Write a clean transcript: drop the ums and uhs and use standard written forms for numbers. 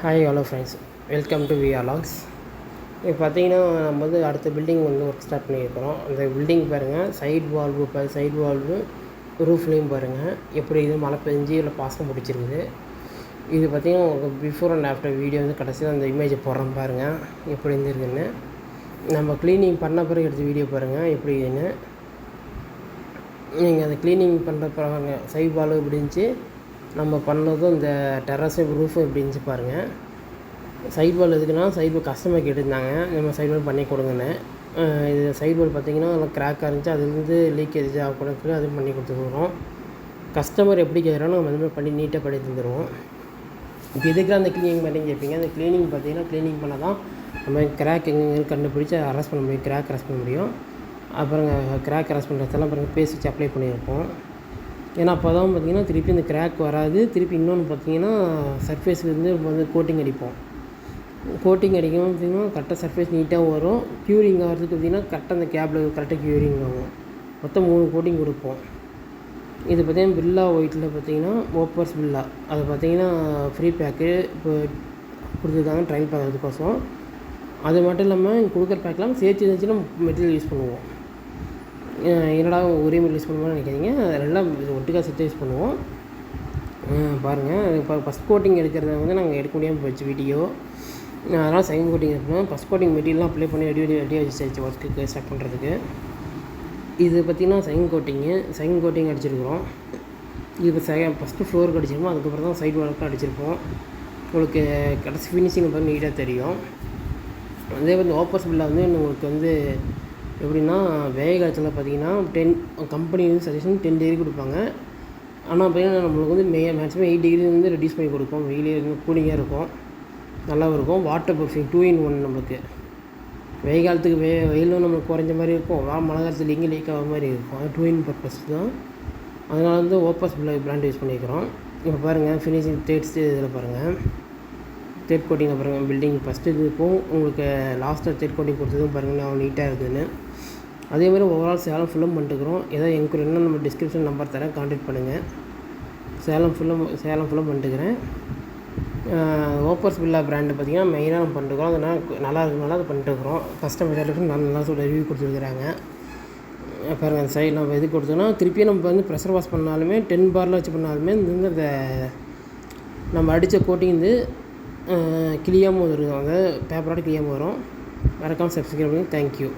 Hi hello friends, welcome to VR logs. இப்போ பார்த்தீங்கன்னா நம்ம வந்து அடுத்த பில்டிங் வந்து ஒர்க் ஸ்டார்ட் பண்ணியிருக்கிறோம். அந்த பில்டிங் பாருங்கள், சைடு வால்வு ரூஃப்லேயும் பாருங்கள் எப்படி இது மழை பெஞ்சு இல்லை பாசம் பிடிச்சிருக்குது. இது பார்த்திங்கன்னா உங்களுக்கு பிஃபோர் அண்ட் ஆஃப்டர் வீடியோ வந்து கடைசியில் அந்த இமேஜை போடுறோம் பாருங்கள் எப்படி இருந்துருக்குன்னு. நம்ம க்ளீனிங் பண்ண பிறகு எடுத்த வீடியோ பாருங்கள் எப்படி இதுன்னு. நீங்கள் அந்த க்ளீனிங் பண்ணுற பிறகு சைடு வால்வு எப்படி இருந்துச்சு, நம்ம பண்ணதும் இந்த டெரஸு ரூஃபும் எப்படி இருந்துச்சு பாருங்கள். சைட் வால் எதுக்குன்னா சைட் வால் கஸ்டமர் கேட்டுருந்தாங்க, நம்ம சைட் வால் பண்ணி கொடுங்கன்னு. இது சைட் வால் பார்த்திங்கன்னா நல்லா கிராக்காக இருந்துச்சு, அதுலேருந்து லீக்கேஜ் ஆகக்கூடாது, அதுவும் பண்ணி கொடுத்துருவோம். கஸ்டமர் எப்படி கேட்குறானோ நம்ம வந்து பண்ணி நீட்டாக பண்ணி தந்துடுவோம். இப்போ எதுக்கு அந்த க்ளீனிங் பண்ணி கேட்பீங்க. அந்த க்ளீனிங் பார்த்திங்கன்னா க்ளீனிங் பண்ணால் தான் நம்ம கிராக் எங்கே கண்டுபிடிச்சி அரெஸ்ட் பண்ண முடியும், கிராக் அரெஸ்ட் பண்ண முடியும். அப்புறம் கிராக் அரெஸ்ட் பண்ணுறதெல்லாம் அப்புறம் பேஸ்ட் வச்சு அப்ளை பண்ணியிருப்போம். ஏன்னா அப்போ தான் பார்த்திங்கன்னா திருப்பி இந்த கிராக் வராது. திருப்பி இன்னொன்று பார்த்திங்கன்னா சர்ஃபேஸுக்கு வந்து கோட்டிங் அடிப்போம். கோட்டிங் அடிக்கும் பார்த்திங்கன்னா கரெக்டாக சர்ஃபேஸ் நீட்டாக வரும். க்யூரிங் ஆகிறதுக்கு பார்த்திங்கன்னா கரெக்டாக அந்த கேபில் கரெக்டாக க்யூரிங் ஆகும். மொத்தம் 3 கோட்டிங் கொடுப்போம். இது பார்த்திங்கன்னா பில்லா ஒயிட்டில் பார்த்திங்கன்னா ஓப்பர்ஸ் பில்லா அது பார்த்திங்கன்னா ஃப்ரீ பேக்கு இப்போ கொடுத்துருக்காங்க ட்ரையல் பேக் அதுக்கோசம். அது மட்டும் இல்லாமல் கொடுக்குற பேக்கெலாம் சேர்த்து இருந்துச்சுன்னா மெட்டீரியல் யூஸ் பண்ணுவோம். என்னடா ஒரே மெட்டீரியல் யூஸ் பண்ணுவோம்னு நினைக்காதீங்க, அதெல்லாம் ஒட்டுக்காக சேர்த்து யூஸ் பண்ணுவோம். பாருங்கள், இப்போ ஃபஸ்ட் கோட்டிங் எடுக்கிறத வந்து நாங்கள் எடுக்க முடியாமல் போயிடுச்சு வீடியோ. அதனால் செகண்ட் கோட்டிங் எடுக்கணும். ஃபஸ்ட் கோட்டிங் மெட்டீரியல்லாம் அப்ளை பண்ணி ரெடியாக வச்சு ஒர்க்குக்கு ஸ்டார்ட் பண்ணுறதுக்கு. இது பார்த்திங்கன்னா செகண்ட் கோட்டிங் அடிச்சிருக்கிறோம். இது இப்போ ஃபஸ்ட்டு ஃப்ளோருக்கு அடிச்சிருப்போம், அதுக்கப்புறம் தான் சைட் வாலுக்கு அடிச்சிருப்போம். உங்களுக்கு கடைசி ஃபினிஷிங் பார்த்து நீட்டாக தெரியும். அதே வந்து ஓப்பர்ஸ் பில்லில் வந்து உங்களுக்கு வந்து எப்படின்னா வேக காலத்தில் பார்த்திங்கன்னா கம்பெனி வந்து சஜஷன் 10 டிகிரி கொடுப்பாங்க. ஆனால் பார்த்திங்கன்னா நம்மளுக்கு வந்து மேக்ஸிமம் 8 டிகிரி வந்து ரெடியூஸ் பண்ணி கொடுப்போம். வெயிலே கூலிங்காக இருக்கும், நல்லாவும் இருக்கும். வாட்டர் ப்ரூஃபிங் 2 in 1 நம்மளுக்கு. வெயில் காலத்துக்கு வெயிலும் நம்மளுக்கு குறைஞ்ச மாதிரி இருக்கும், மழை காலத்தில் எங்கே லீக் ஆகிற மாதிரி இருக்கும். அது 2 in பர்பஸ் தான். அதனால் வந்து ஓப்பர்ஸ் பிராண்ட் யூஸ் பண்ணிக்கிறோம். இப்போ பாருங்கள் ஃபினிஷிங் தேர்ட் இதில் பாருங்கள், தேர்ட் கோட்டிங்கில் பாருங்கள். பில்டிங் ஃபஸ்ட்டு இது இருக்கும், உங்களுக்கு லாஸ்ட்டாக தேர்ட் கோட்டிங் கொடுத்ததும் பாருங்கள் நான் நீட்டாக இருக்குதுன்னு. அதேமாதிரி ஓவரால் சேலம் ஃபுல்லும் பண்ணிட்டுக்கிறோம். ஏதாவது என்கொயரினா நம்ம டிஸ்கிரிப்ஷன் நம்பர் தரேன், கான்டாக்ட் பண்ணுங்கள். சேலம் ஃபுல்லும் பண்ணிட்டுக்கிறேன். ஓப்பர்ஸ் பில்லா பிராண்டு பார்த்திங்கன்னா மெயினாக நம்ம பண்ணிட்டுக்கிறோம். அதனால் நல்லா இருக்கிறனால அதை பண்ணிட்டுக்கிறோம். கஸ்டமர் சர்வீஸ் நல்லா சொல்ல ரிவ்யூ கொடுத்துருக்குறாங்க. பாருங்கள் அந்த சைடு நம்ம இது கொடுத்தோன்னா திருப்பியும் நம்ம வந்து ப்ரெஷர் வாஷ் பண்ணாலுமே 10 பாரில் வச்சு பண்ணாலுமே இந்த நம்ம அடித்த கோட்டிங் வந்து கிளியாமல் வரும், அந்த பேப்பரோட கிளியாமல் வரும். மறக்காமல் சப்ஸ்கிரைப் பண்ணி தேங்க்யூ.